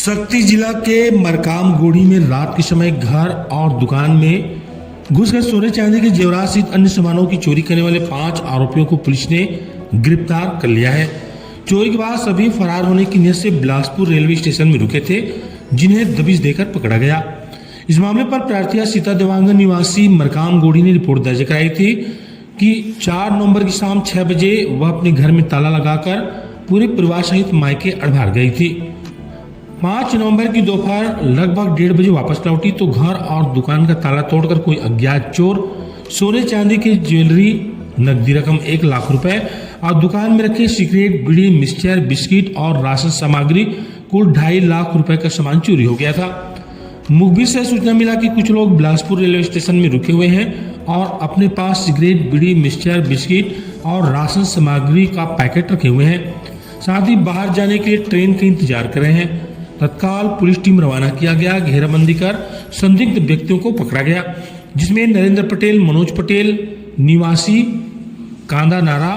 शक्ति जिला के मरकाम गोड़ी में रात के समय घर और दुकान में घुसकर सोने चांदी के जेवरात सहित अन्य सामानों की चोरी करने वाले 5 आरोपियों को पुलिस ने गिरफ्तार कर लिया है। चोरी के बाद सभी फरार होने की नीयत से बिलासपुर रेलवे स्टेशन में रुके थे, जिन्हें दबिश देकर पकड़ा गया। इस मामले पर प्रार्थिया सीता देवांगन निवासी मरकाम गोड़ी ने रिपोर्ट दर्ज कराई थी कि 4 नवंबर की शाम 6 बजे वह अपने घर में ताला लगाकर पूरे परिवार सहित मायके अड़भार गई थी। 5 नवंबर की दोपहर लगभग 1:30 बजे वापस लौटी तो घर और दुकान का ताला तोड़कर कोई अज्ञात चोर सोने चांदी की ज्वेलरी, नकदी रकम 1 लाख रुपए और दुकान में रखे सिगरेट, बीड़ी, मिक्सचर, बिस्किट और राशन सामग्री कुल 2.5 लाख रुपए का सामान चोरी हो गया था। मुखबिर से सूचना मिला कि कुछ लोग बिलासपुर रेलवे स्टेशन में रुके हुए हैं और अपने पास सिगरेट, बीड़ी, मिक्सचर, बिस्किट और राशन सामग्री का पैकेट रखे हुए हैं। साथ ही बाहर जाने के लिए ट्रेन का इंतजार कर रहे हैं। तत्काल पुलिस टीम रवाना किया गया। घेराबंदी कर संदिग्ध व्यक्तियों को पकड़ा गया, जिसमें नरेंद्र पटेल, मनोज पटेल निवासी कांदा नारा,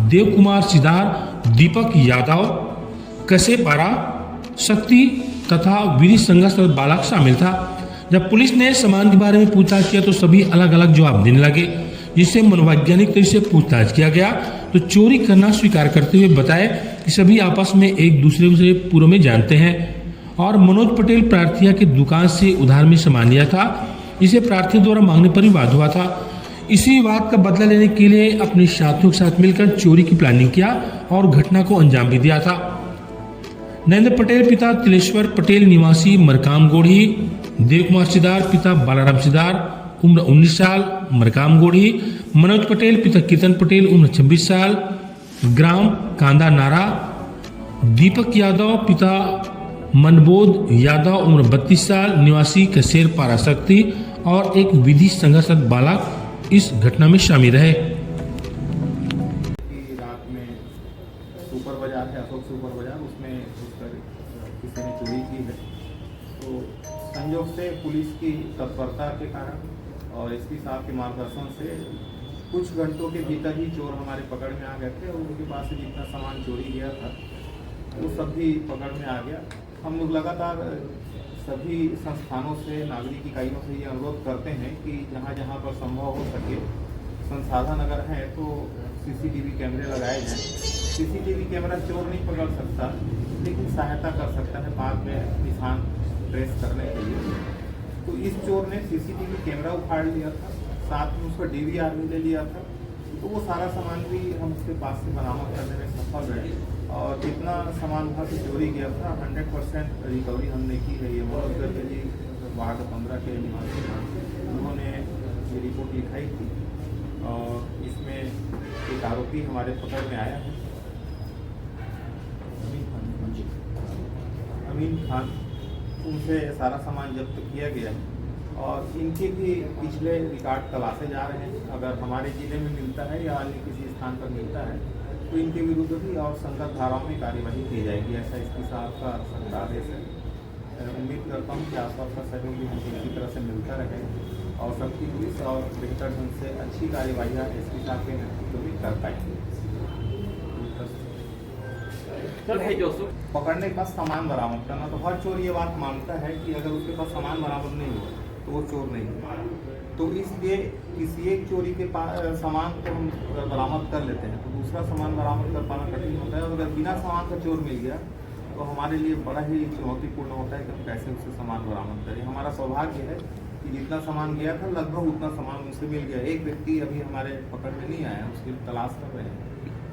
देव कुमार सिदार, दीपक यादव, कसेपारा, शक्ति तथा वीर संघर्ष बालक शामिल था। जब पुलिस ने सामान के बारे में पूछताछ किया तो सभी अलग अलग जवाब देने लगे, जिससे मनोवैज्ञानिक तरीके से पूछताछ किया गया तो चोरी करना स्वीकार करते हुए बताए कि सभी आपस में एक दूसरे से पूर्व में जानते हैं और मनोज पटेल प्रार्थिया की दुकान से उधार में सामान लिया था, जिसे प्रार्थिया द्वारा मांगने पर विवाद हुआ था। इसी विवाद का बदला लेने के लिए अपने साथियों के साथ मिलकर चोरी की प्लानिंग किया और घटना को अंजाम भी दिया था। नरेंद्र पटेल पिता तिलेश्वर पटेल निवासी मरकाम गोड़ी, देव कुमार सिदार पिता बालाराम सिदार उम्र 19 साल मरकाम गोड़ी, मनोज पटेल पिता कीर्तन पटेल उम्र 26 साल ग्राम कांदा नारा, दीपक यादव पिता मनबोध यादव उम्र 32 साल निवासी कसेर पारा शक्ति और एक विधि संघर्ष बालक इस घटना में शामिल रहे। रात में सुपर बाजार है, अशोक सुपर बाजार, उसमें घुसकर किसी ने चोरी की है। तो संयोग से पुलिस की तत्परता के कारण और एसपी साहब के मार्गदर्शन से कुछ घंटों के भीतर ही चोर हमारे पकड़ में आ गए थे और उनके पास से जितना सामान चोरी गया था वो सब भी पकड़ में आ गया। हम लोग लगातार सभी संस्थानों से, नागरिक इकाइयों से ये अनुरोध करते हैं कि जहाँ जहाँ पर संभव हो सके, संसाधन अगर है तो सीसीटीवी कैमरे लगाए जाएँ। सीसीटीवी कैमरा चोर नहीं पकड़ सकता, लेकिन सहायता कर सकता है बाद में निशान ट्रेस करने के लिए। तो इस चोर ने सीसीटीवी कैमरा उखाड़ लिया था, साथ में उसका डीवीआर भी ले लिया था। तो वो सारा सामान भी हम उसके पास से बरामद करने में सफल रहे और जितना सामान वहाँ से चोरी गया था 100% रिकवरी हमने की है। ये मनोजगढ़ के जी वार्ड 15 के निवासी उन्होंने ये रिपोर्ट लिखाई थी और इसमें एक आरोपी हमारे पकड़ में आया है, अमीन खान। उनसे सारा सामान जब्त किया गया है और इनके भी पिछले रिकॉर्ड तलाशे जा रहे हैं। अगर हमारे जिले में मिलता है या अन्य किसी स्थान पर मिलता है तो इनके विरुद्ध भी और संगत धाराओं में कार्यवाही की जाएगी, ऐसा एसपी साहब का सख्त आदेश है। उम्मीद करता हूँ कि आसपास का सहयोग भी हमको इसी तरह से मिलता रहे और सबकी पुलिस और बेहतर ढंग से अच्छी कार्यवाही एसपी साहब के नेतृत्व भी कर पाएंगे। पकड़ने के बाद सामान बरामद करना, तो हर चोर ये बात मानता है कि अगर उसके पास सामान बरामद नहीं हो तो वो चोर नहीं है। तो इसलिए किसी एक चोरी के सामान को हम बरामद कर लेते हैं तो दूसरा सामान बरामद कर पाना कठिन होता है और अगर बिना सामान का चोर मिल गया तो हमारे लिए बड़ा ही चुनौतीपूर्ण होता है कि हम कैसे उससे सामान बरामद करें। हमारा सौभाग्य है कि जितना सामान गया था लगभग उतना सामान उनसे मिल गया। एक व्यक्ति अभी हमारे पकड़ में नहीं आया, उसकी तलाश कर रहे हैं,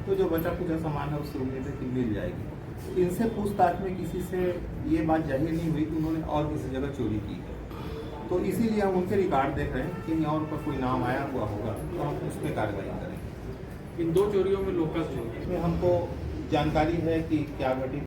तो जो बचा कुचा सामान है उससे उम्मीद है कि मिल जाएगी। इनसे पूछताछ में किसी से ये बात जाहिर नहीं हुई कि उन्होंने और किसी जगह चोरी की है, तो इसीलिए हम उनके रिकॉर्ड देख रहे हैं कि कहीं और पर कोई नाम आया हुआ होगा तो हम उसमें कार्रवाई करेंगे। इन 2 चोरियों में लोकल इसमें हमको जानकारी है कि क्या घटित